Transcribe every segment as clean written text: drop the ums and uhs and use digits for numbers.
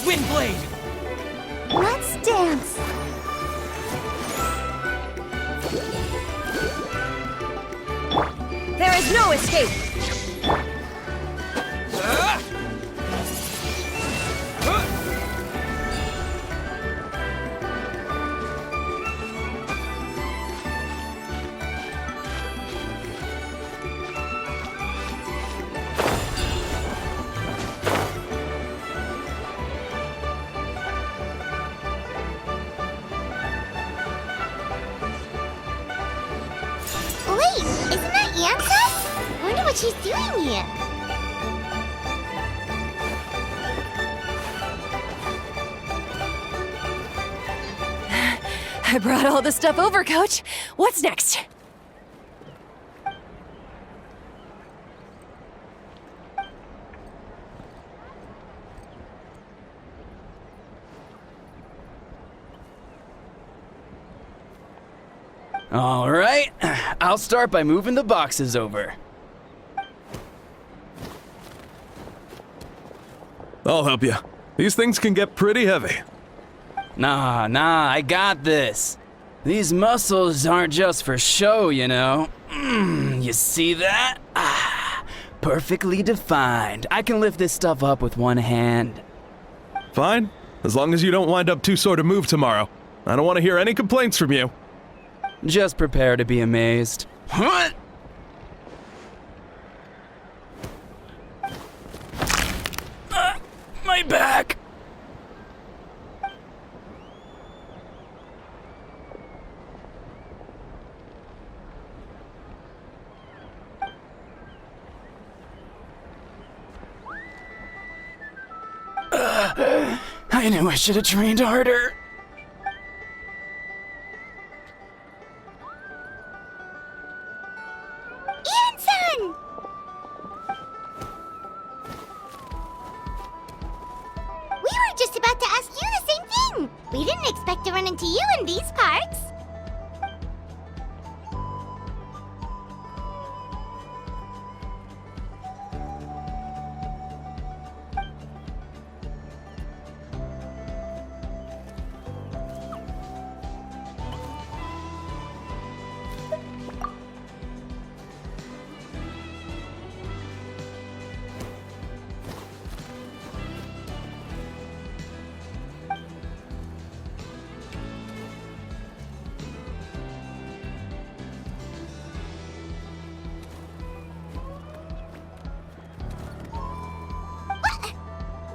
Windblade! Let's dance! There is no escape! Wait, isn't that Yansa? Wonder what she's doing here. I brought all the stuff over, Coach. What's next? All right, I'll start by moving the boxes over. I'll help you. These things can get pretty heavy. Nah, I got this. These muscles aren't just for show, you know. You see that? Perfectly defined. I can lift this stuff up with one hand. Fine, as long as you don't wind up too sore to move tomorrow. I don't want to hear any complaints from you. Just prepare to be amazed. What? My back! I knew I should have trained harder. Ian-san! We were just about to ask you the same thing. We didn't expect to run into you in these parts.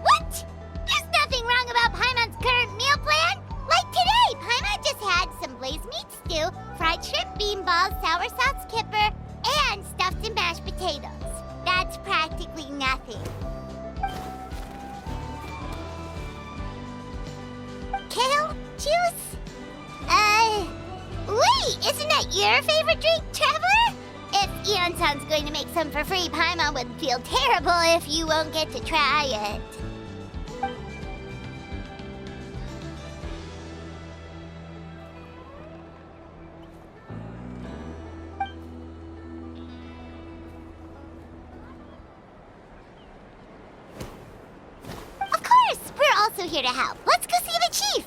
What? There's nothing wrong about Paimon's current meal plan. Like today, Paimon just had some blazed meat stew, fried shrimp bean balls, sour sauce kipper, and stuffed and mashed potatoes. That's practically nothing. Kale juice? Wait, isn't that your favorite drink, Traveler? If Eon-san's going to make some for free, Paimon would feel terrible if you won't get to try it. Of course! We're also here to help. Let's go see the chief!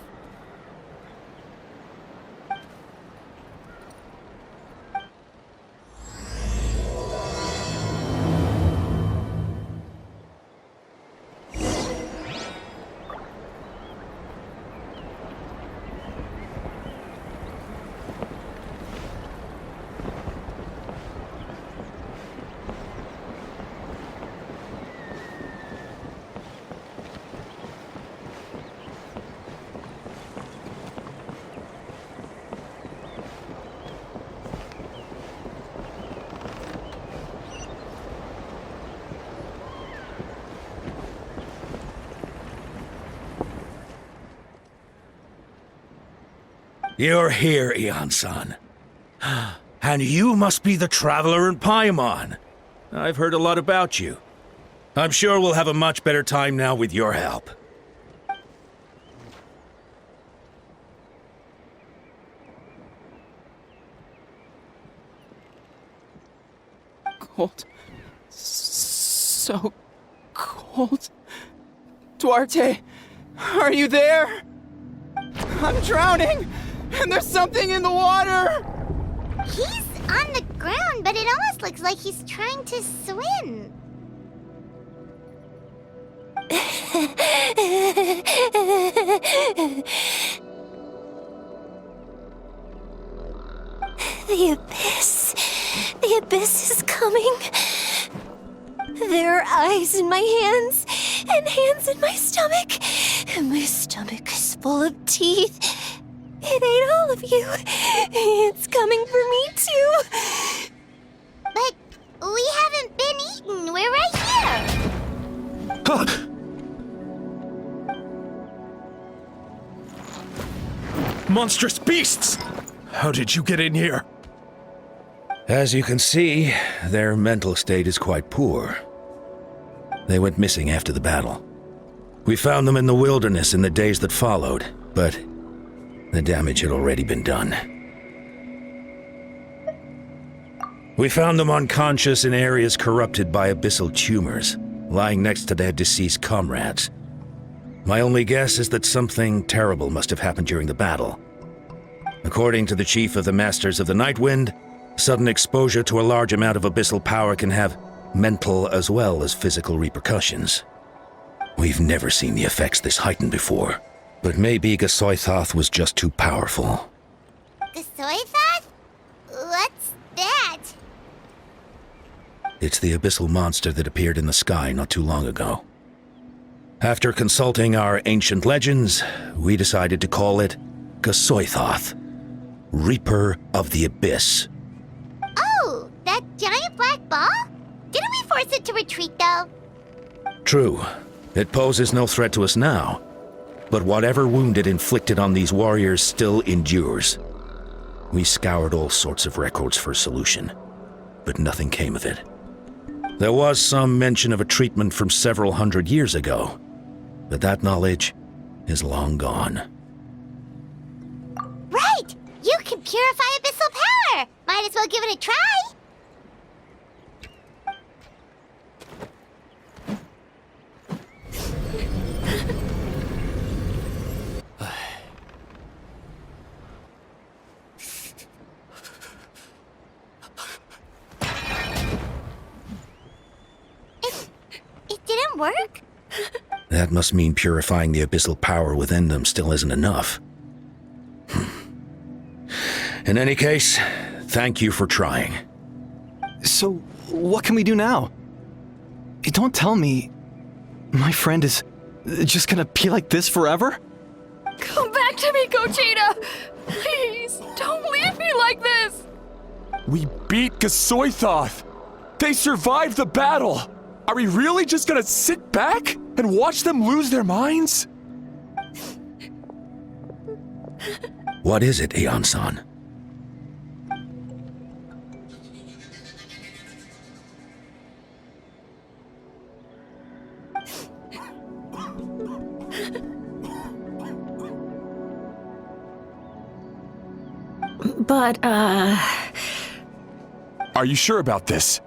You're here, Eon-san. And you must be the traveler in Paimon. I've heard a lot about you. I'm sure we'll have a much better time now with your help. Cold. So cold. Duarte, are you there? I'm drowning, and there's something in the water! He's on the ground, but it almost looks like he's trying to swim. The abyss. The abyss is coming. There are eyes in my hands, and hands in my stomach. And my stomach is full of teeth. It ate all of you. It's coming for me, too. But we haven't been eaten. We're right here. Monstrous beasts! How did you get in here? As you can see, their mental state is quite poor. They went missing after the battle. We found them in the wilderness in the days that followed, but the damage had already been done. We found them unconscious in areas corrupted by abyssal tumors, lying next to their deceased comrades. My only guess is that something terrible must have happened during the battle. According to the chief of the Masters of the Nightwind, sudden exposure to a large amount of abyssal power can have mental as well as physical repercussions. We've never seen the effects this heightened before, but maybe Gasoithoth was just too powerful. Gasoithoth? What's that? It's the abyssal monster that appeared in the sky not too long ago. After consulting our ancient legends, we decided to call it Gasoithoth, Reaper of the Abyss. Oh, that giant black ball? Didn't we force it to retreat, though? True, it poses no threat to us now, but whatever wound it inflicted on these warriors still endures. We scoured all sorts of records for a solution, but nothing came of it. There was some mention of a treatment from several hundred years ago, but that knowledge is long gone. Right! You can purify abyssal power! Might as well give it a try! It didn't work? That must mean purifying the abyssal power within them still isn't enough. In any case, thank you for trying. So, what can we do now? Don't tell me my friend is just gonna be like this forever? Come back to me, Gogeta! Please, don't leave me like this! We beat Gasoithoth! They survived the battle! Are we really just gonna sit back and watch them lose their minds? What is it, Aeon-san? But, Are you sure about this?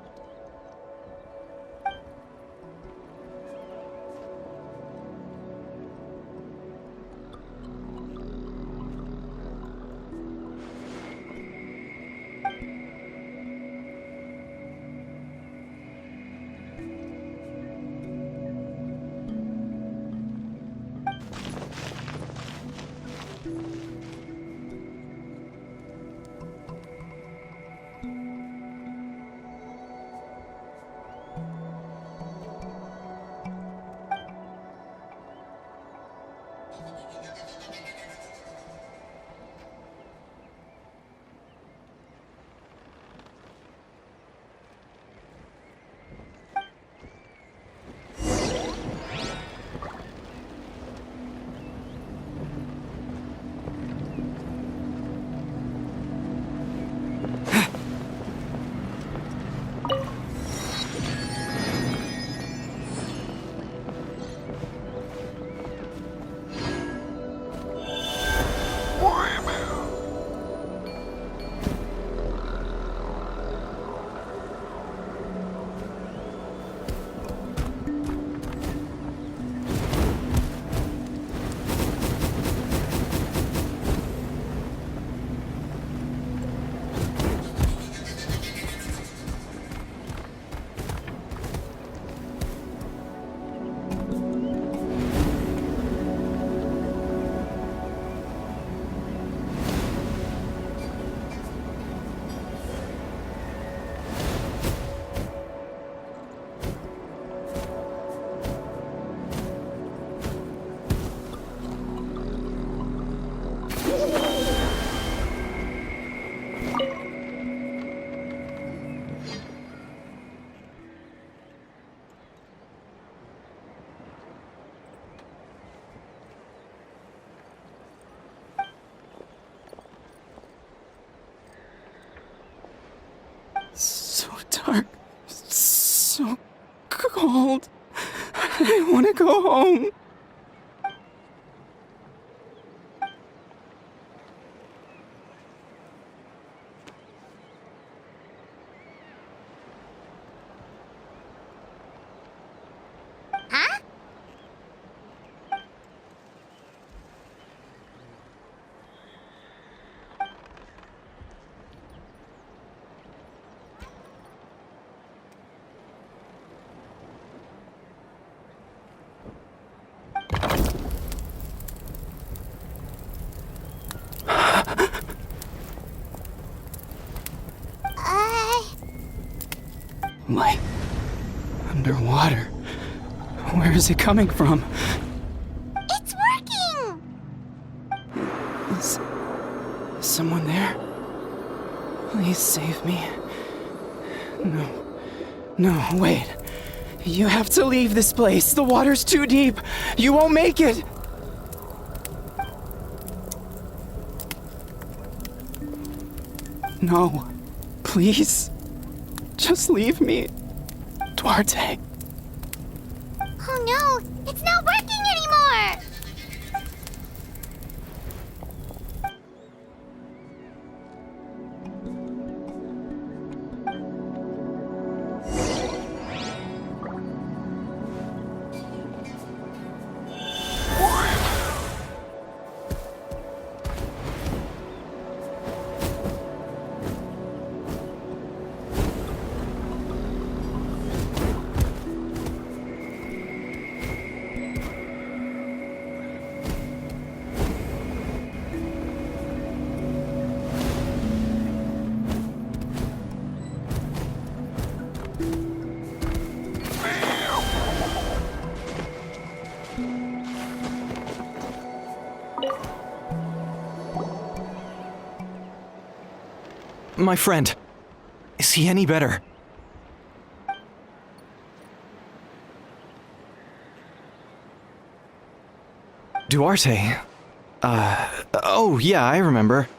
dark, so cold. I want to go home. Huh? Light. Underwater. Where is it coming from? It's working! Is someone there? Please save me. No, wait. You have to leave this place. The water's too deep. You won't make it. No. Please. Just leave me. Duarte. Oh no, it's not working anymore! My friend. Is he any better? Duarte. Oh, yeah, I remember.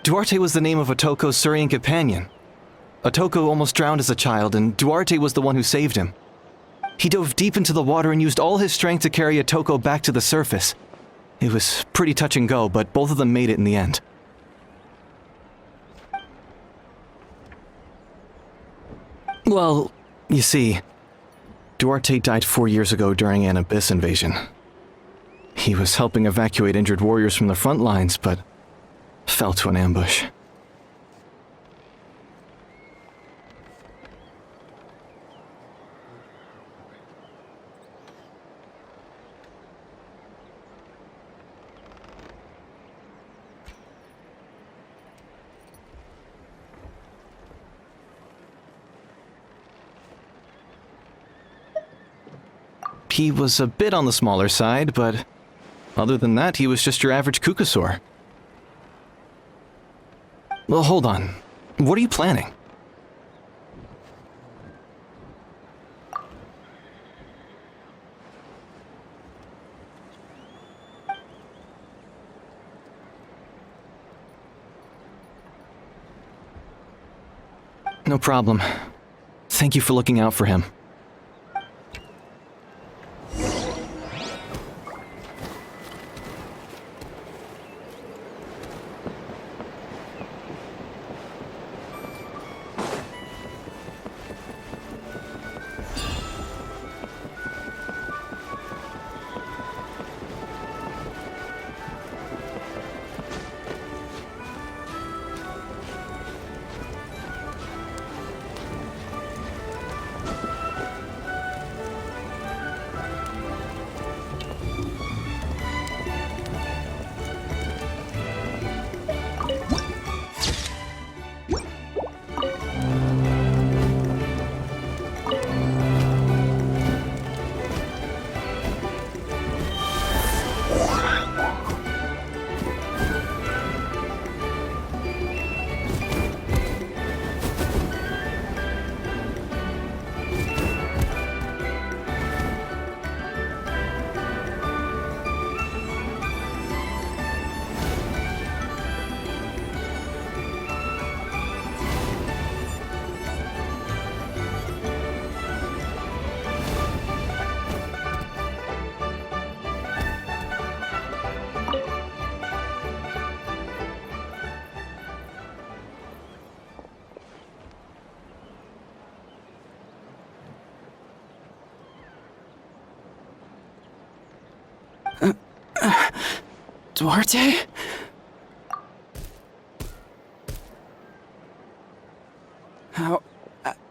Duarte was the name of Otoko's Surian companion. Otoko almost drowned as a child, and Duarte was the one who saved him. He dove deep into the water and used all his strength to carry Otoko back to the surface. It was pretty touch and go, but both of them made it in the end. Well, you see, Duarte died 4 years ago during an Abyss invasion. He was helping evacuate injured warriors from the front lines, but fell to an ambush. He was a bit on the smaller side, but other than that, he was just your average Kukasaur. Well, hold on. What are you planning? No problem. Thank you for looking out for him. Duarte?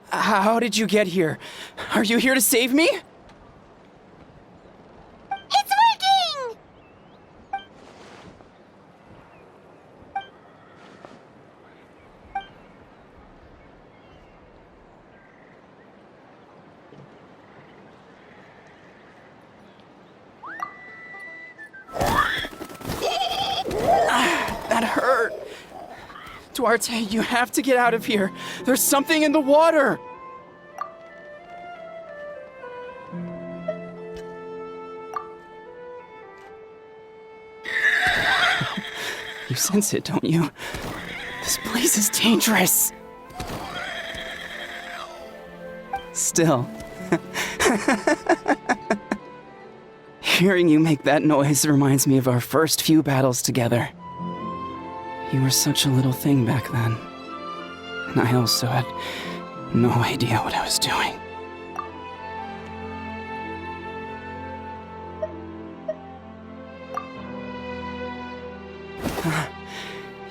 How did you get here? Are you here to save me? It's working! That hurt. Duarte, you have to get out of here. There's something in the water. You sense it, don't you? This place is dangerous. Still. Hearing you make that noise reminds me of our first few battles together. You were such a little thing back then. And I also had no idea what I was doing.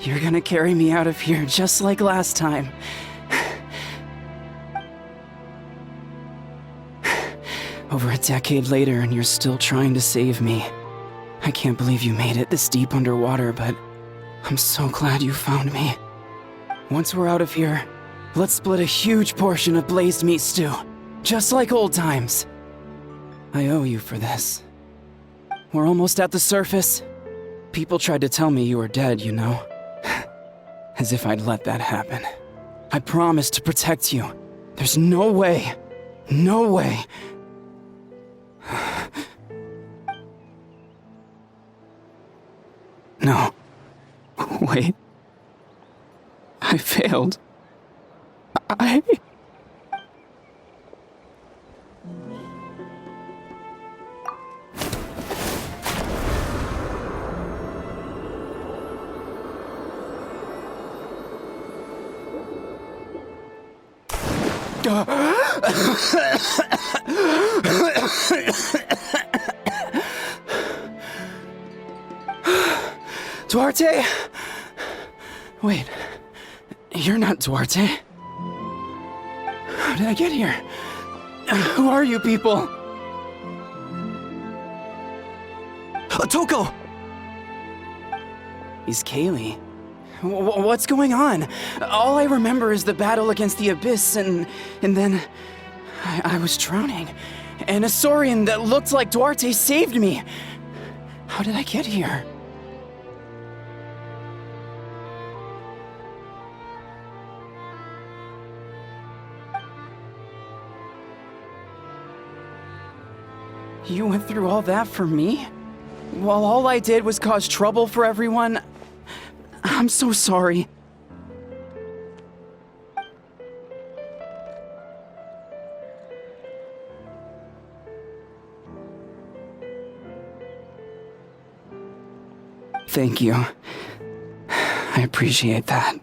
You're gonna carry me out of here just like last time. Over a decade later, and you're still trying to save me. I can't believe you made it this deep underwater, but I'm so glad you found me. Once we're out of here, let's split a huge portion of blazed meat stew, just like old times. I owe you for this. We're almost at the surface. People tried to tell me you were dead, you know. As if I'd let that happen. I promised to protect you. There's no way. No way. No. Wait. I failed. I... Duarte? Wait, you're not Duarte. How did I get here? Who are you people? Otoko! He's Kaylee. What's going on? All I remember is the battle against the Abyss, and then I was drowning. And a Saurian that looked like Duarte saved me. How did I get here? You went through all that for me? While all I did was cause trouble for everyone? I'm so sorry. Thank you. I appreciate that.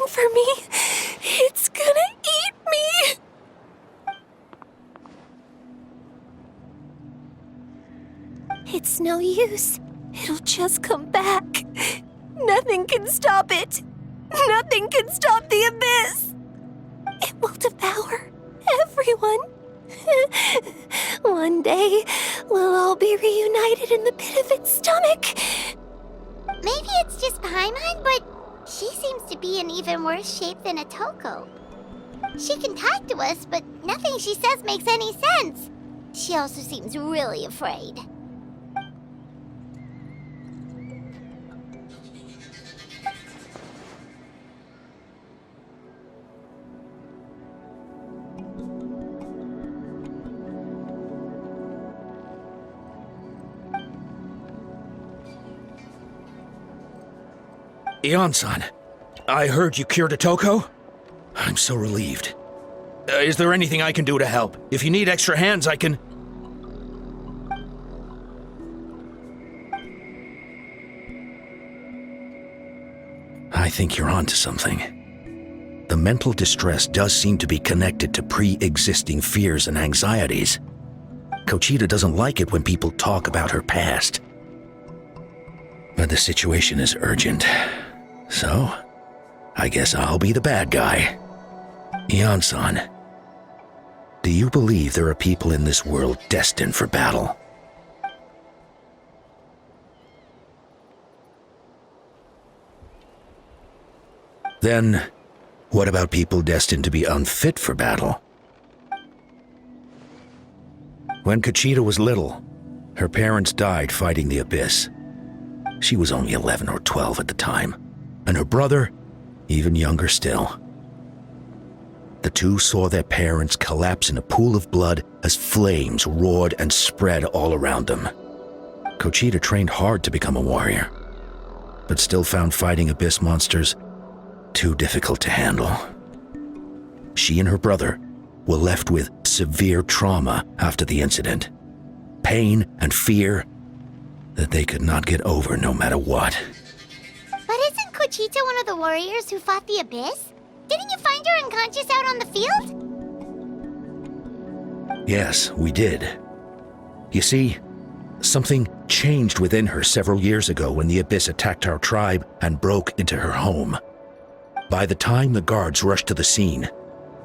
For me, it's gonna eat me! It's no use. It'll just come back. Nothing can stop it. Nothing can stop the Abyss. It will devour everyone. One one day we'll all be reunited in the pit of its stomach. Maybe it's just Paimon, but she seems to be in even worse shape than Atoko. She can talk to us, but nothing she says makes any sense. She also seems really afraid. Ion-san, I heard you cured Atoko? I'm so relieved. Is there anything I can do to help? If you need extra hands, I can... I think you're onto something. The mental distress does seem to be connected to pre-existing fears and anxieties. Kochita doesn't like it when people talk about her past. But the situation is urgent. So, I guess I'll be the bad guy. Ion-san, do you believe there are people in this world destined for battle? Then, what about people destined to be unfit for battle? When Kochita was little, her parents died fighting the Abyss. She was only 11 or 12 at the time, and her brother, even younger still. The two saw their parents collapse in a pool of blood as flames roared and spread all around them. Kochita trained hard to become a warrior, but still found fighting Abyss monsters too difficult to handle. She and her brother were left with severe trauma after the incident. Pain and fear that they could not get over no matter what. But isn't Kochita one of the warriors who fought the Abyss? Didn't you find her unconscious out on the field? Yes, we did. You see, something changed within her several years ago when the Abyss attacked our tribe and broke into her home. By the time the guards rushed to the scene,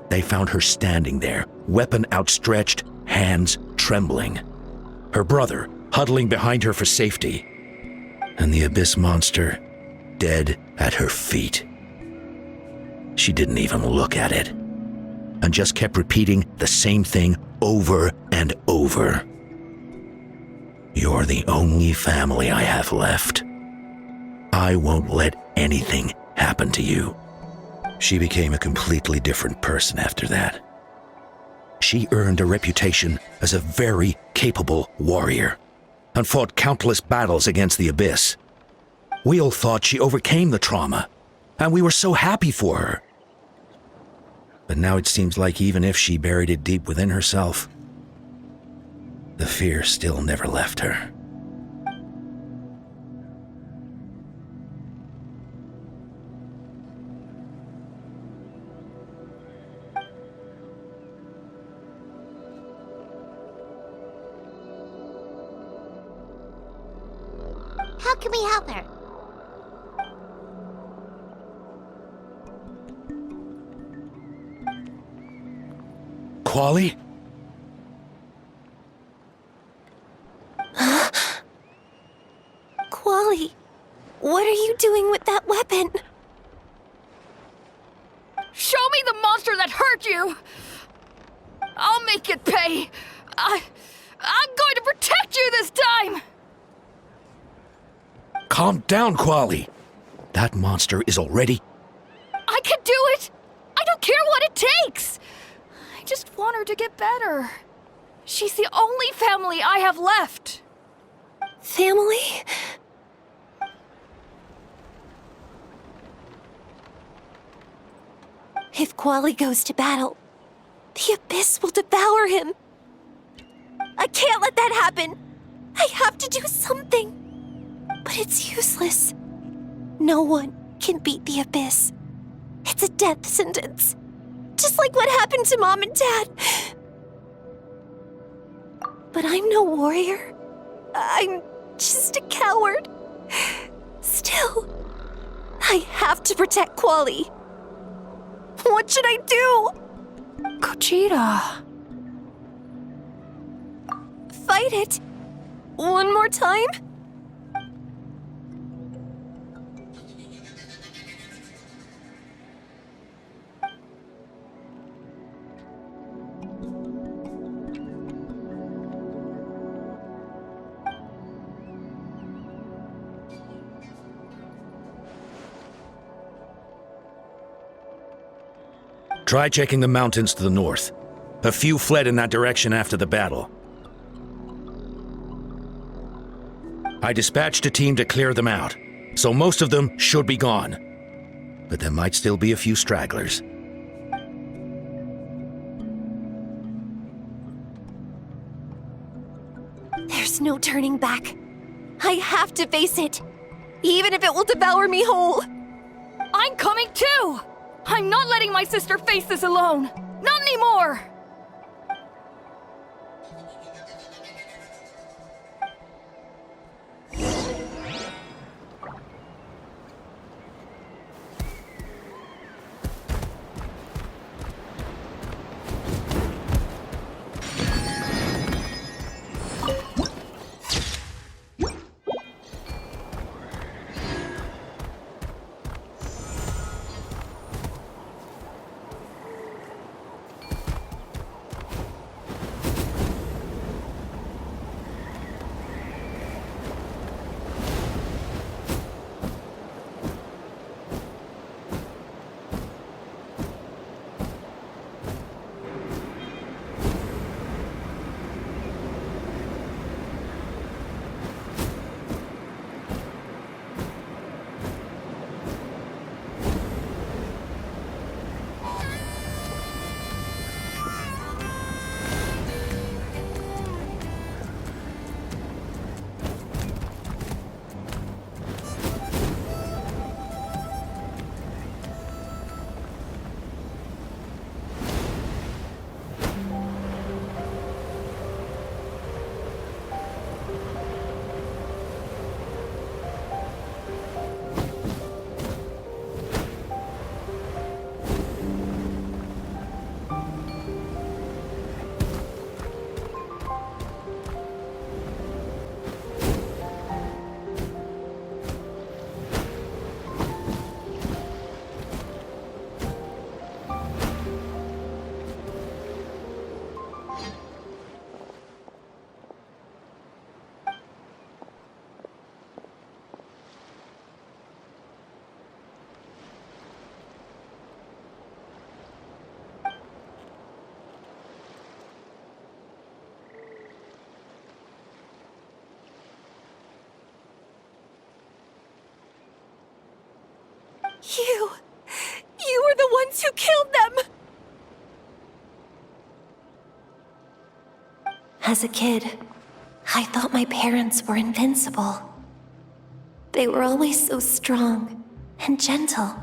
they found her standing there, weapon outstretched, hands trembling. Her brother huddling behind her for safety, and the Abyss monster dead at her feet. She didn't even look at it, and just kept repeating the same thing over and over. You're the only family I have left. I won't let anything happen to you. She became a completely different person after that. She earned a reputation as a very capable warrior, and fought countless battles against the Abyss. We all thought she overcame the trauma, and we were so happy for her. But now it seems like even if she buried it deep within herself, the fear still never left her. How can we help her? Quali? Quali, what are you doing with that weapon? Show me the monster that hurt you! I'll make it pay! I'm going to protect you this time! Calm down, Quali. That monster is already... I can do it! I don't care what it takes! I just want her to get better. She's the only family I have left. Family? If Quali goes to battle, the Abyss will devour him. I can't let that happen. I have to do something. But it's useless. No one can beat the Abyss. It's a death sentence. Just like what happened to Mom and Dad. But I'm no warrior. I'm just a coward. Still, I have to protect Quali. What should I do? Kochita. fight it. One more time? Try checking the mountains to the north. A few fled in that direction after the battle. I dispatched a team to clear them out, so most of them should be gone. But there might still be a few stragglers. There's no turning back. I have to face it, even if it will devour me whole. I'm coming too! I'm not letting my sister face this alone! Not anymore! You were the ones who killed them! As a kid, I thought my parents were invincible. They were always so strong and gentle.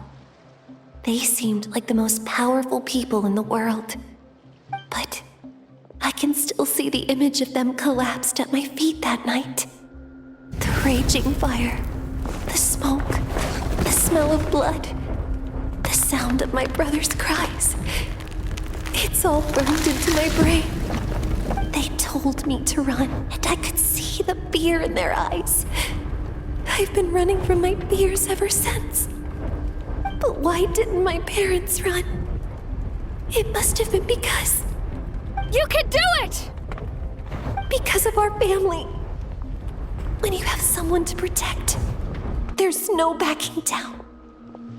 They seemed like the most powerful people in the world. But I can still see the image of them collapsed at my feet that night. The raging fire, the smoke, the smell of blood, the sound of my brother's cries. It's all burned into my brain. They told me to run, and I could see the fear in their eyes. I've been running from my fears ever since. But why didn't my parents run? It must have been because... You can do it! Because of our family. When you have someone to protect, there's no backing down,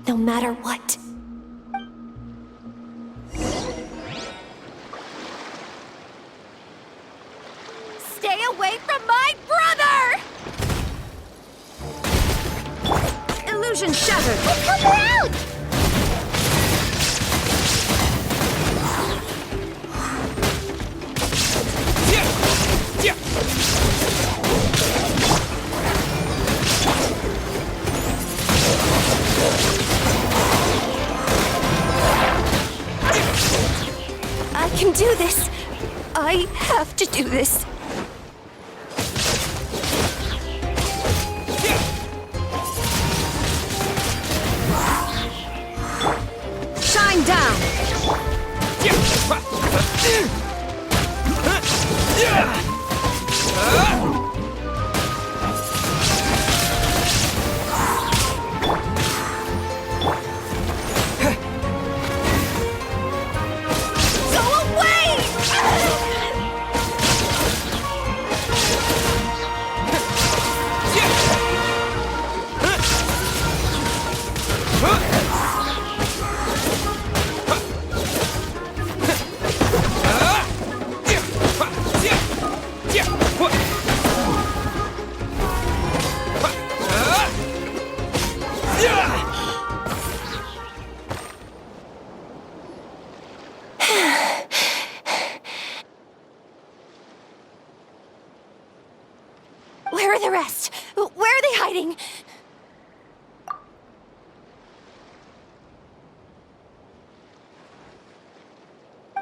no matter what. Stay away from my brother! Illusion shattered! Help her out! I can do this. I have to do this. Shine down! rest. Where are they hiding?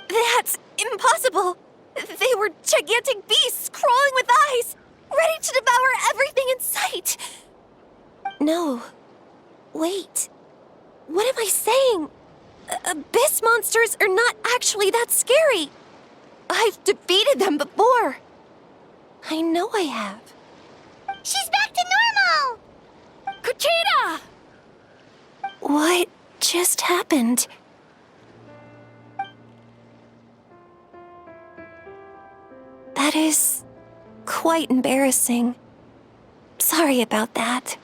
That's impossible! They were gigantic beasts crawling with eyes, ready to devour everything in sight! No. Wait. What am I saying? Abyss monsters are not actually that scary. I've defeated them before. I know I have. She's back to normal! Kuchita! What just happened? That is quite embarrassing. Sorry about that.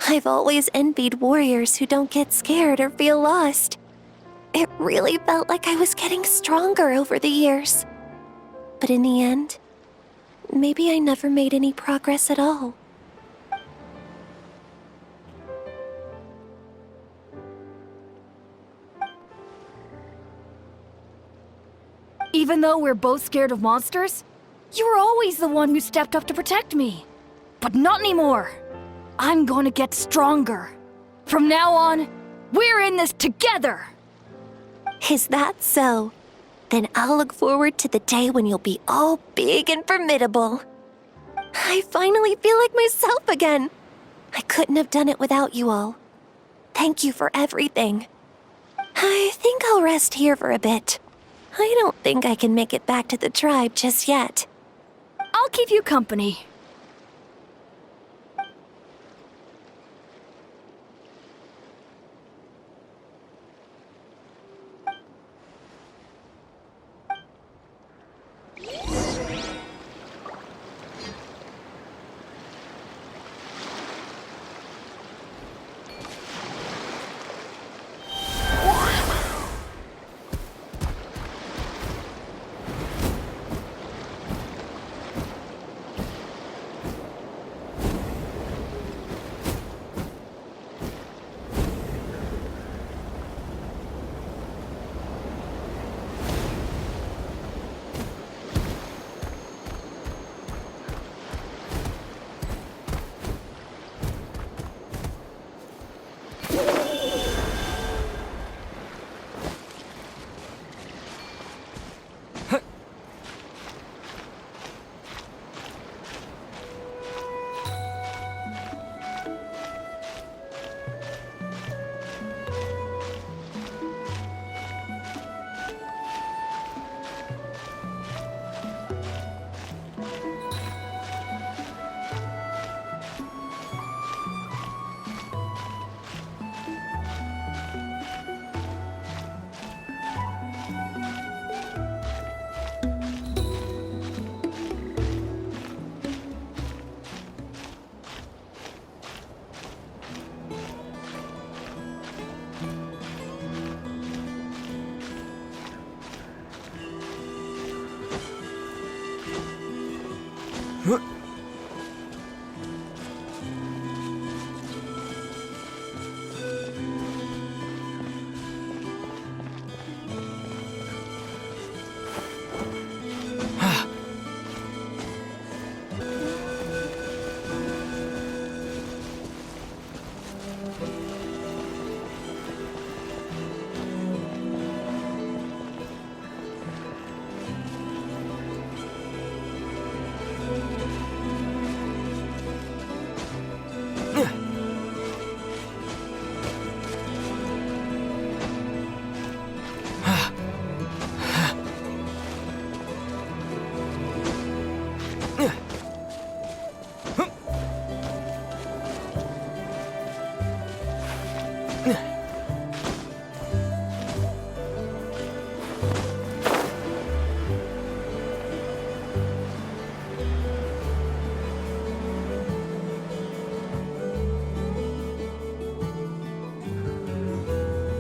I've always envied warriors who don't get scared or feel lost. It really felt like I was getting stronger over the years. But in the end, maybe I never made any progress at all. Even though we're both scared of monsters, you were always the one who stepped up to protect me. But not anymore. I'm going to get stronger. From now on, we're in this together. Is that so? Then I'll look forward to the day when you'll be all big and formidable. I finally feel like myself again. I couldn't have done it without you all. Thank you for everything. I think I'll rest here for a bit. I don't think I can make it back to the tribe just yet. I'll keep you company.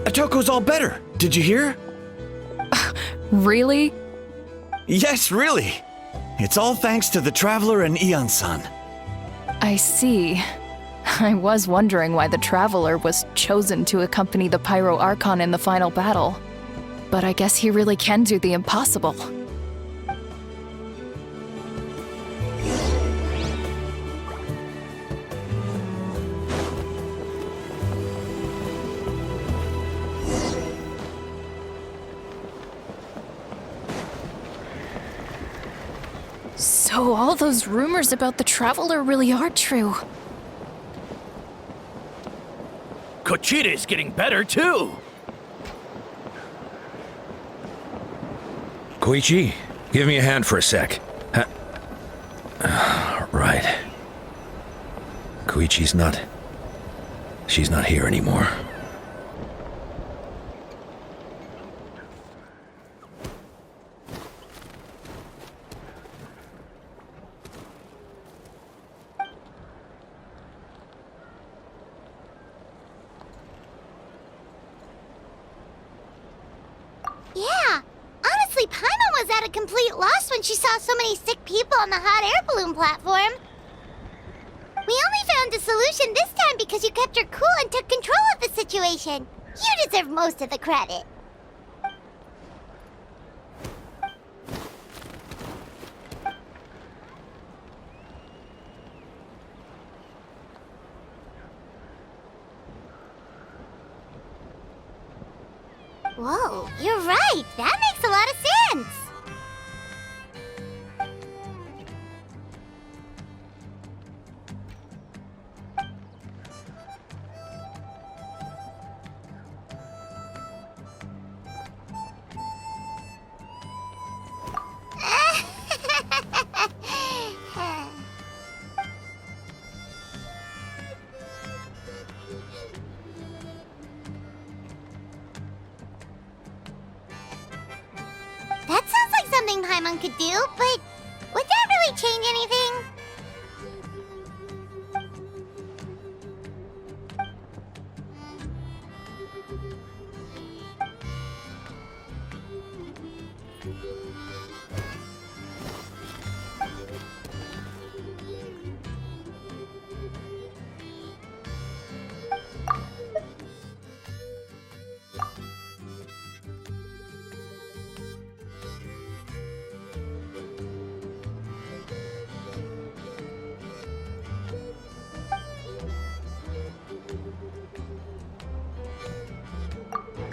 Atoko's all better. Did you hear? Really? Yes, really. It's all thanks to the Traveler and Ian-san. I see. I was wondering why the Traveler was chosen to accompany the Pyro Archon in the final battle. But I guess he really can do the impossible. So all those rumors about the Traveler really are true. Kochida's getting better too! Koichi, give me a hand for a sec. Right. Koichi's not... She's not here anymore. Yeah, honestly, Paimon was at a complete loss when she saw so many sick people on the hot air balloon platform. We only found a solution this time because you kept your cool and took control of the situation. You deserve most of the credit. Whoa, you're right. That makes a lot of sense. That sounds like something Paimon could do, but would that really change anything?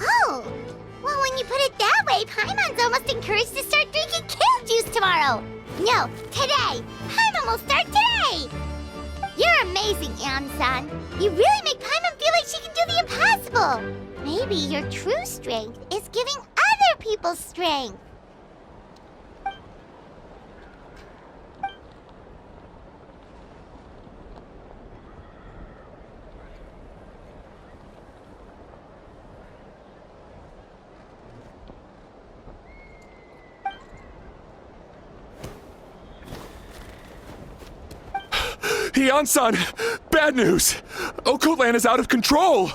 Oh, well, when you put it that way, Paimon's almost encouraged to start drinking kale juice tomorrow. No, today. Paimon will start today. You're amazing, Ann-san. You really make Paimon feel like she can do the impossible. Maybe your true strength is giving other people strength. Hian-san! Bad news! Okoland is out of control!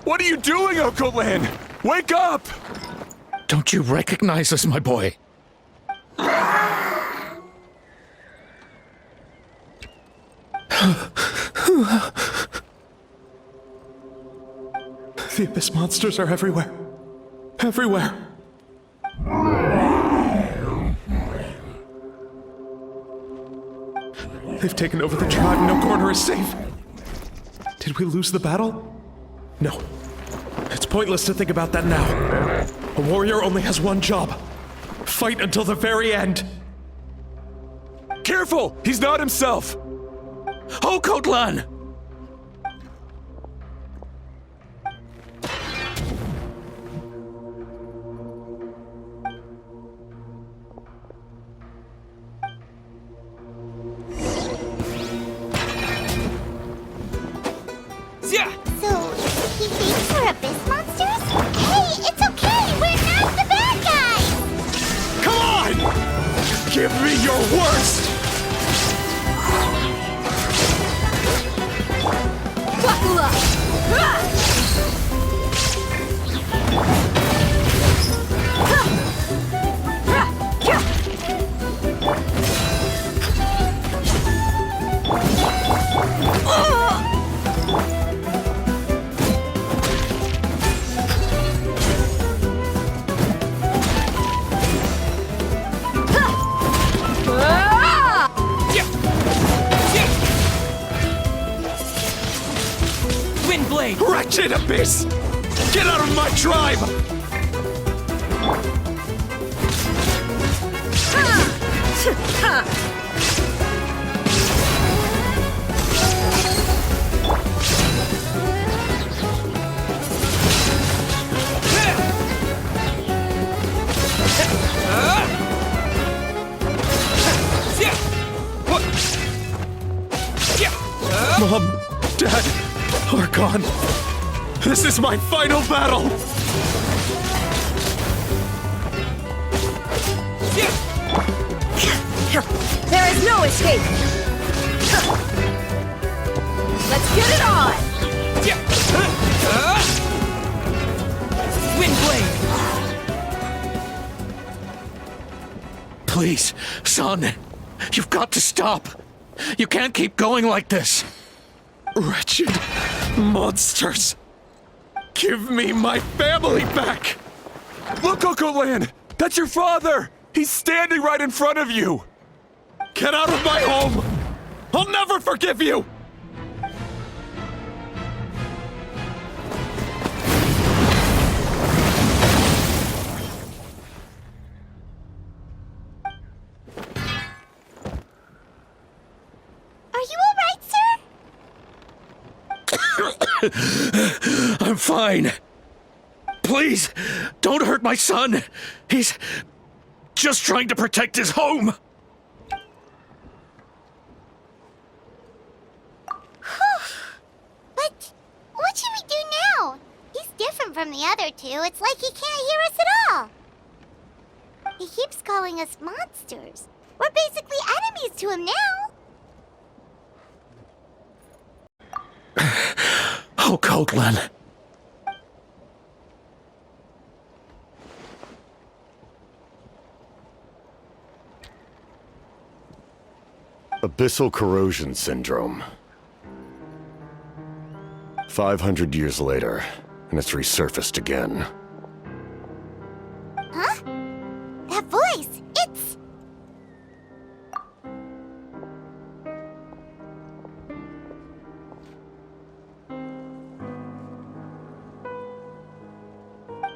What are you doing, Okoland? Wake up! Don't you recognize us, my boy? The Abyss monsters are everywhere. Everywhere. They've taken over the tribe. No corner is safe. Did we lose the battle? No. It's pointless to think about that now. A warrior only has one job. Fight until the very end. Careful! He's not himself! Okotlan! Yeah! So, he thinks we're abyss monsters? Hey, it's okay! We're not the bad guys! Come on! Give me your worst! Buckle up! Windblade! Wretched Abyss! Get out of my tribe! Mom, Dad, are gone. This is my final battle! There is no escape! Let's get it on! Windblade! Please, son. You've got to stop. You can't keep going like this. Wretched monsters! Give me my family back! Look, Uncle Lan! That's your father! He's standing right in front of you! Get out of my home! I'll never forgive you! Are you alright, sir? I'm fine. Please, don't hurt my son. He's just trying to protect his home. But what should we do now? He's different from the other two. It's like he can't hear us at all. He keeps calling us monsters. We're basically enemies to him now. Oh, Coatlan. Abyssal corrosion syndrome. 500 years later, and it's resurfaced again. Huh? That voice, it's...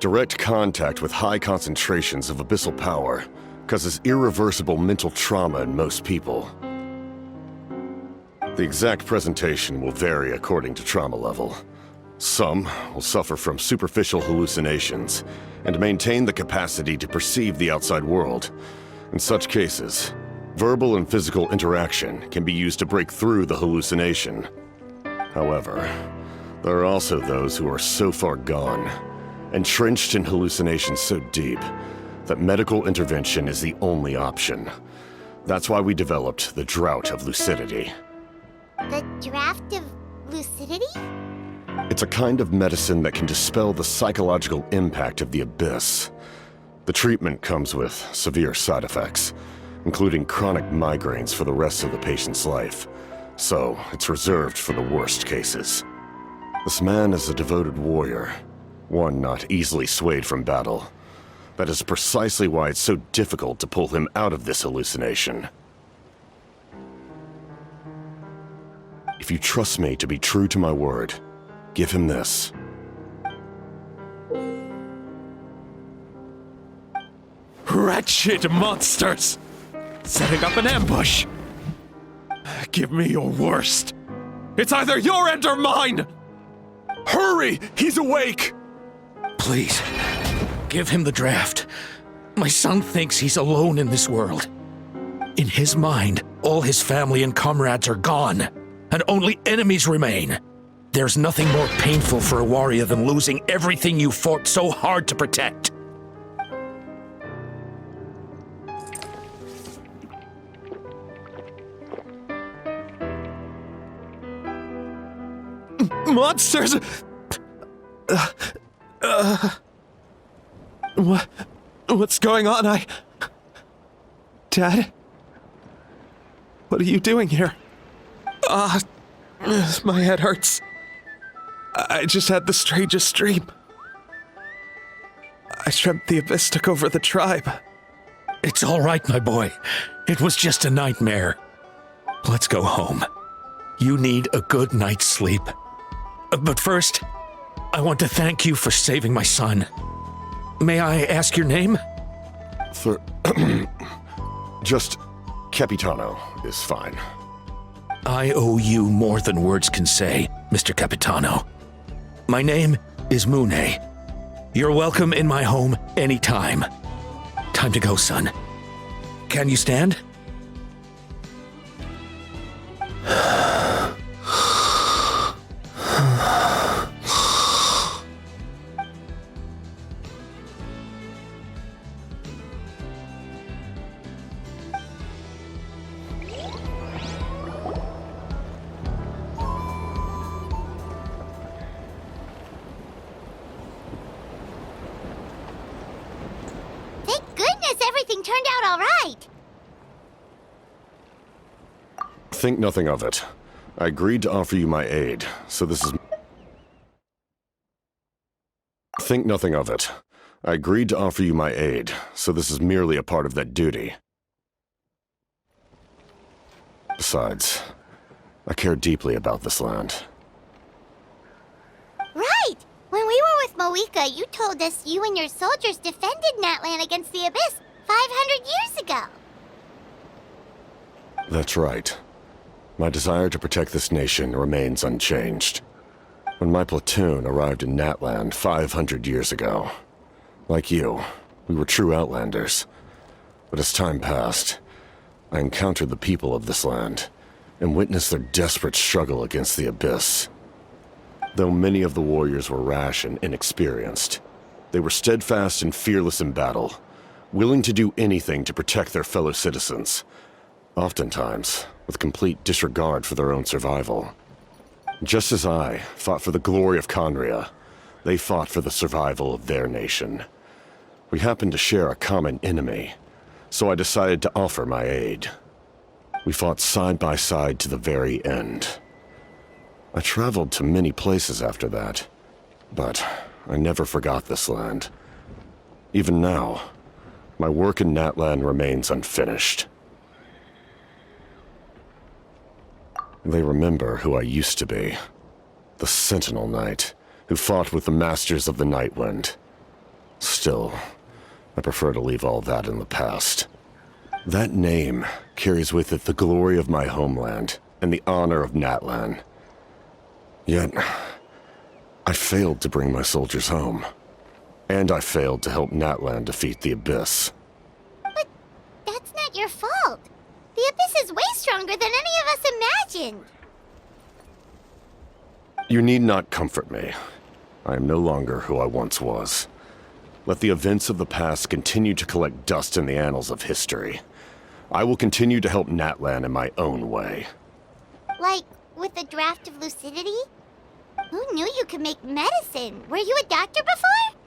Direct contact with high concentrations of abyssal power causes irreversible mental trauma in most people. The exact presentation will vary according to trauma level. Some will suffer from superficial hallucinations and maintain the capacity to perceive the outside world. In such cases, verbal and physical interaction can be used to break through the hallucination. However, there are also those who are so far gone, entrenched in hallucinations so deep, that medical intervention is the only option. That's why we developed the Drought of Lucidity. The draft of lucidity? It's a kind of medicine that can dispel the psychological impact of the abyss. The treatment comes with severe side effects, including chronic migraines for the rest of the patient's life. So, it's reserved for the worst cases. This man is a devoted warrior, one not easily swayed from battle. That is precisely why it's so difficult to pull him out of this hallucination. If you trust me to be true to my word, give him this. Wretched monsters! Setting up an ambush! Give me your worst! It's either your end or mine! Hurry! He's awake! Please, give him the draft. My son thinks he's alone in this world. In his mind, all his family and comrades are gone, and only enemies remain. There's nothing more painful for a warrior than losing everything you fought so hard to protect. Monsters! What's going on? Dad? What are you doing here? My head hurts. I just had the strangest dream. I dreamt the Abyss took over the tribe. It's all right, my boy. It was just a nightmare. Let's go home. You need a good night's sleep. But first, I want to thank you for saving my son. May I ask your name? Just Capitano is fine. I owe you more than words can say, Mr. Capitano. My name is Mune. You're welcome in my home anytime. Time to go, son. Can you stand? Thank goodness everything turned out all right. Think nothing of it. I agreed to offer you my aid, so this is... Think nothing of it. I agreed to offer you my aid, so this is merely a part of that duty. Besides, I care deeply about this land. Right! When we were with Moika, you told us you and your soldiers defended Natlan against the Abyss 500 years ago. That's right. My desire to protect this nation remains unchanged. When my platoon arrived in Natland 500 years ago, like you, we were true outlanders. But as time passed, I encountered the people of this land and witnessed their desperate struggle against the Abyss. Though many of the warriors were rash and inexperienced, they were steadfast and fearless in battle, willing to do anything to protect their fellow citizens, oftentimes with complete disregard for their own survival. Just as I fought for the glory of Conria, they fought for the survival of their nation. We happened to share a common enemy, so I decided to offer my aid. We fought side by side to the very end. I traveled to many places after that, but I never forgot this land. Even now, my work in Natlan remains unfinished. They remember who I used to be. The Sentinel Knight, who fought with the Masters of the Nightwind. Still, I prefer to leave all that in the past. That name carries with it the glory of my homeland and the honor of Natlan. Yet, I failed to bring my soldiers home. And I failed to help Natlan defeat the Abyss. But that's not your fault. The Abyss is way stronger than any of us imagined. You need not comfort me. I am no longer who I once was. Let the events of the past continue to collect dust in the annals of history. I will continue to help Natlan in my own way. Like, with the draft of lucidity? Who knew you could make medicine? Were you a doctor before?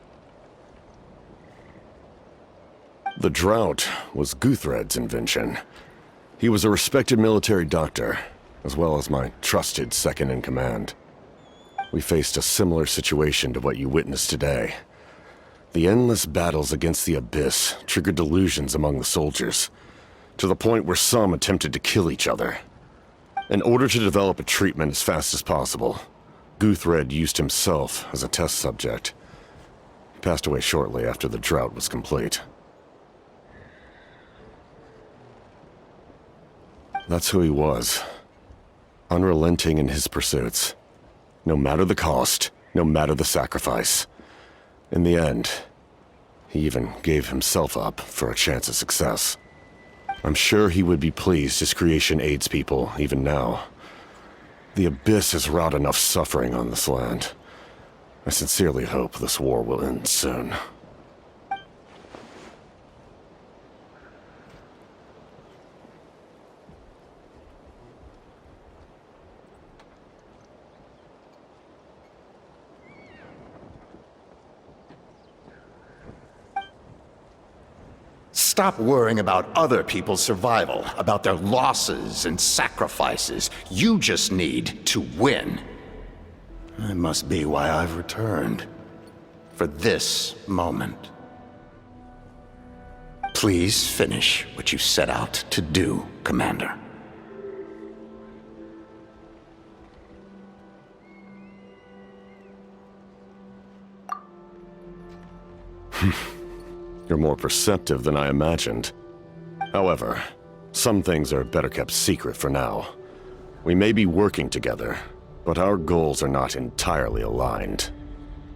The drought was Guthred's invention. He was a respected military doctor, as well as my trusted second-in-command. We faced a similar situation to what you witnessed today. The endless battles against the Abyss triggered delusions among the soldiers, to the point where some attempted to kill each other. In order to develop a treatment as fast as possible, Guthred used himself as a test subject. He passed away shortly after the drought was complete. That's who he was. Unrelenting in his pursuits. No matter the cost, no matter the sacrifice. In the end, he even gave himself up for a chance at success. I'm sure he would be pleased his creation aids people even now. The Abyss has wrought enough suffering on this land. I sincerely hope this war will end soon. Stop worrying about other people's survival, about their losses and sacrifices. You just need to win. That must be why I've returned. For this moment. Please finish what you set out to do, Commander. You're more perceptive than I imagined. However, some things are better kept secret for now. We may be working together, but our goals are not entirely aligned.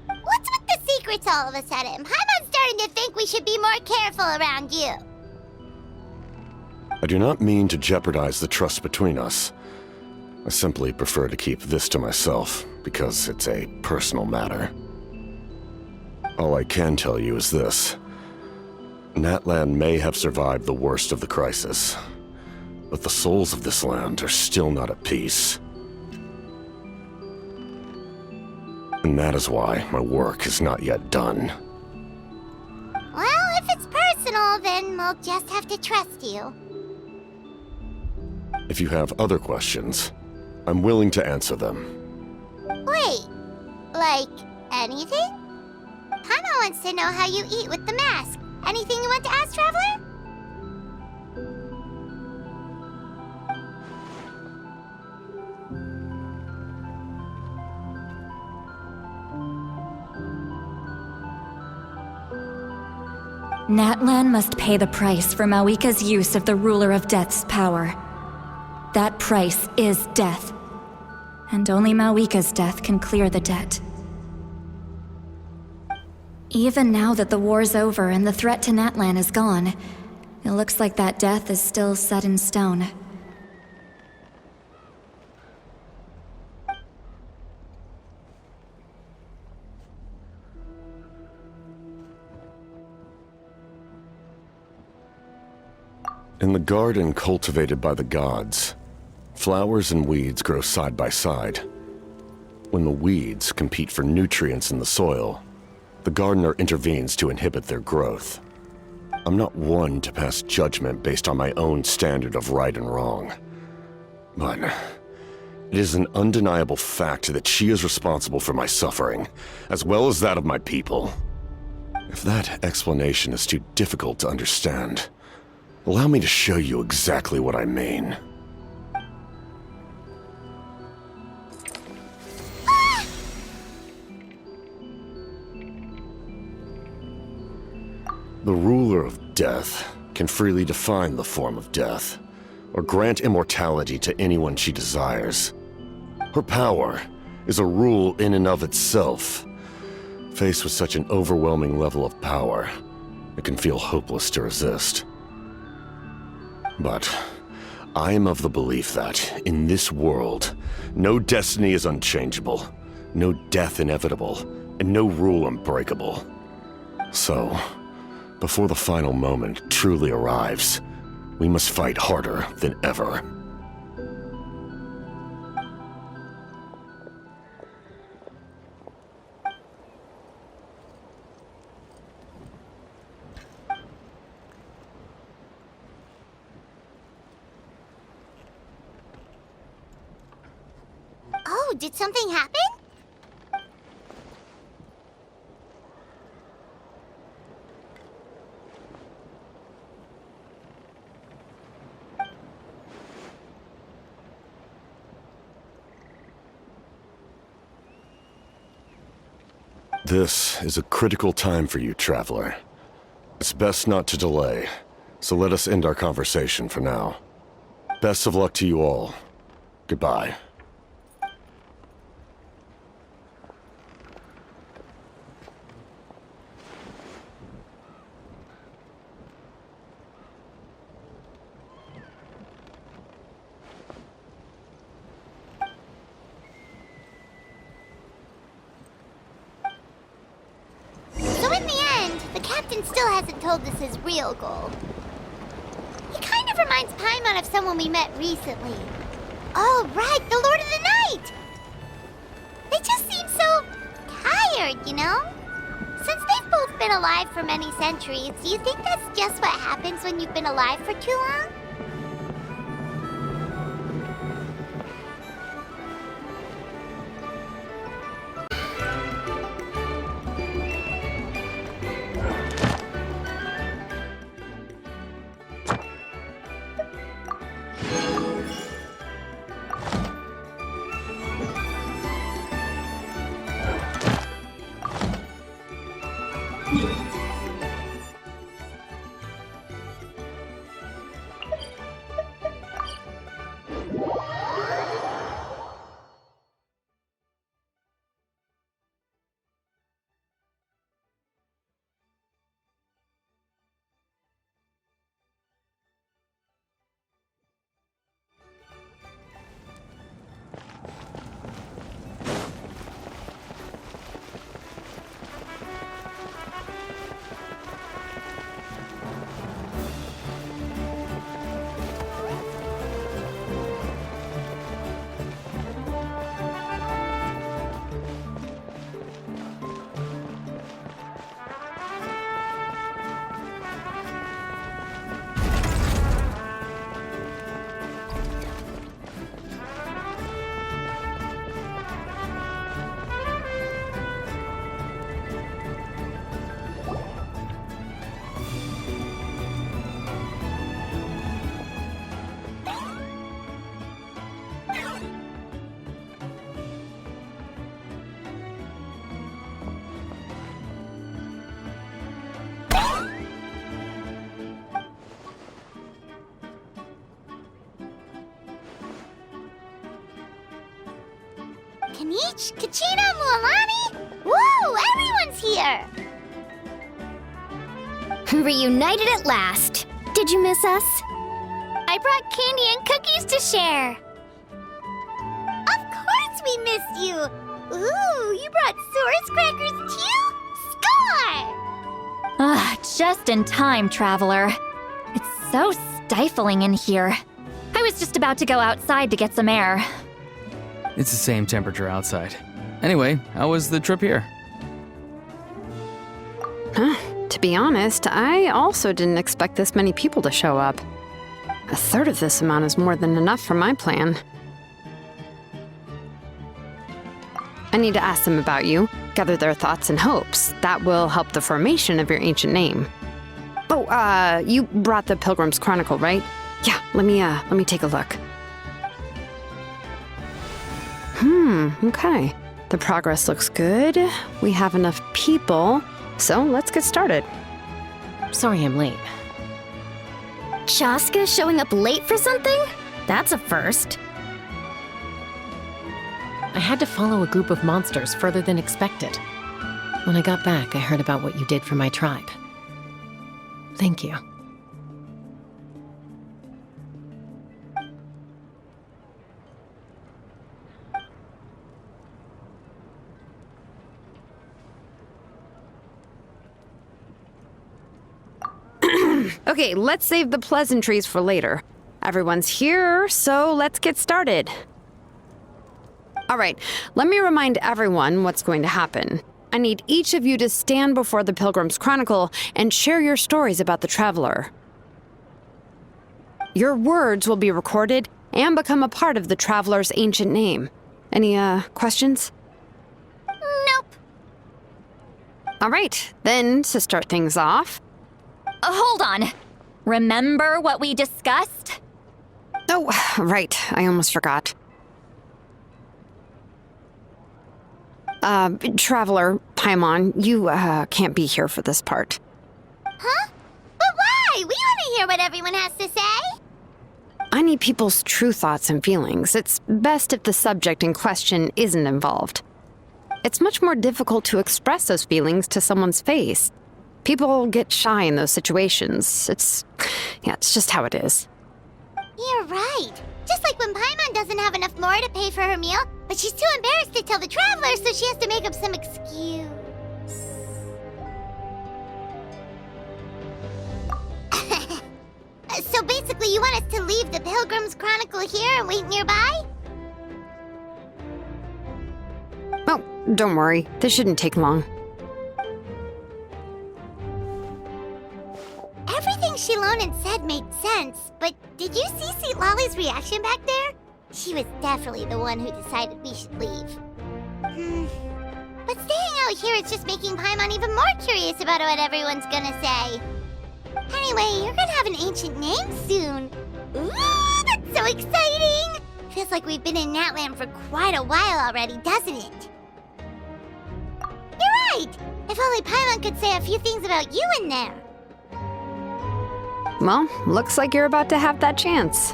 What's with the secrets all of a sudden? Paimon's starting to think we should be more careful around you. I do not mean to jeopardize the trust between us. I simply prefer to keep this to myself, because it's a personal matter. All I can tell you is this. Natlan may have survived the worst of the crisis, but the souls of this land are still not at peace. And that is why my work is not yet done. Well, if it's personal, then we'll just have to trust you. If you have other questions, I'm willing to answer them. Wait, like anything? Paimon wants to know how you eat with the mask. Anything you want to ask, Traveler? Natlan must pay the price for Mawika's use of the Ruler of Death's power. That price is death. And only Mawika's death can clear the debt. Even now that the war's over and the threat to Natlan is gone, it looks like that death is still set in stone. In the garden cultivated by the gods, flowers and weeds grow side by side. When the weeds compete for nutrients in the soil, the gardener intervenes to inhibit their growth. I'm not one to pass judgment based on my own standard of right and wrong. But it is an undeniable fact that she is responsible for my suffering, as well as that of my people. If that explanation is too difficult to understand, allow me to show you exactly what I mean. The ruler of death can freely define the form of death, or grant immortality to anyone she desires. Her power is a rule in and of itself. Faced with such an overwhelming level of power, it can feel hopeless to resist. But I am of the belief that, in this world, no destiny is unchangeable, no death inevitable, and no rule unbreakable. So, before the final moment truly arrives, we must fight harder than ever. Oh, did something happen? This is a critical time for you, Traveler. It's best not to delay, so let us end our conversation for now. Best of luck to you all. Goodbye. So in the end, the captain still hasn't told us his real goal. He kind of reminds Paimon of someone we met recently. Oh, right, the Lord of the Night! They just seem so tired, you know? Since they've both been alive for many centuries, do you think that's just what happens when you've been alive for too long? Peach, Kachina, Mualani! Woo! Everyone's here! Reunited at last. Did you miss us? I brought candy and cookies to share. Of course we missed you! Ooh, you brought Source crackers too? Score! Ah, just in time, Traveler. It's so stifling in here. I was just about to go outside to get some air. It's the same temperature outside. Anyway, how was the trip here? To be honest, I also didn't expect this many people to show up. A third of this amount is more than enough for my plan. I need to ask them about you, gather their thoughts and hopes. That will help the formation of your ancient name. Oh, you brought the Pilgrim's Chronicle, right? Yeah, let me take a look. Okay. The progress looks good. We have enough people, so let's get started. Sorry I'm late. Chaska showing up late for something? That's a first. I had to follow a group of monsters further than expected. When I got back, I heard about what you did for my tribe. Thank you. Okay, let's save the pleasantries for later. Everyone's here, so let's get started. All right, let me remind everyone what's going to happen. I need each of you to stand before the Pilgrim's Chronicle and share your stories about the Traveler. Your words will be recorded and become a part of the Traveler's ancient name. Any, questions? Nope. All right, then, to start things off... Hold on. Remember what we discussed? Oh, right, I almost forgot. Traveler, Paimon, you, can't be here for this part. Huh? But why? We want to hear what everyone has to say. I need people's true thoughts and feelings. It's best if the subject in question isn't involved. It's much more difficult to express those feelings to someone's face. People get shy in those situations. It's just how it is. You're right. Just like when Paimon doesn't have enough lore to pay for her meal, but she's too embarrassed to tell the Traveler, so she has to make up some excuse. So basically, you want us to leave the Pilgrim's Chronicle here and wait nearby? Oh, don't worry. This shouldn't take long. Everything Shilonen said made sense, but did you see Sweet Lolly's reaction back there? She was definitely the one who decided we should leave. But staying out here is just making Paimon even more curious about what everyone's gonna say. Anyway, you're gonna have an ancient name soon. Ooh, that's so exciting! Feels like we've been in Natland for quite a while already, doesn't it? You're right! If only Paimon could say a few things about you in there. Well, looks like you're about to have that chance.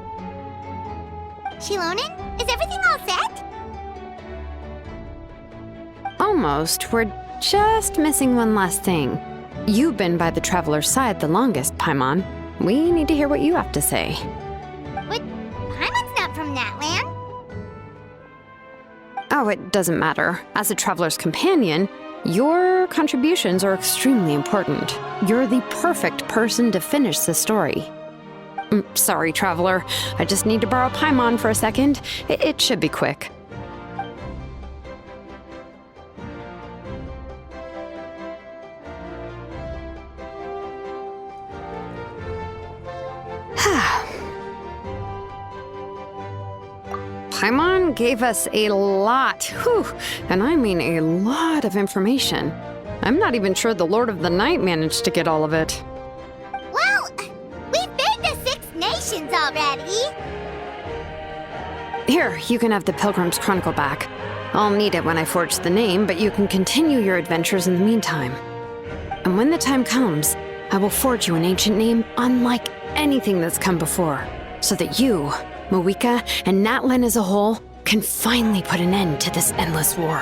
Shilonen, is everything all set? Almost. We're just missing one last thing. You've been by the Traveler's side the longest, Paimon. We need to hear what you have to say. But Paimon's not from Natland. Oh, it doesn't matter. As a Traveler's companion, your contributions are extremely important. You're the perfect person to finish the story. Sorry, Traveler. I just need to borrow Paimon for a second. It should be quick. Paimon gave us a lot, and I mean a lot of information. I'm not even sure the Lord of the Night managed to get all of it. Well, we've been to 6 nations already. Here, you can have the Pilgrim's Chronicle back. I'll need it when I forge the name, but you can continue your adventures in the meantime. And when the time comes, I will forge you an ancient name unlike anything that's come before, so that you, Moeka, and Natlan as a whole can finally put an end to this endless war.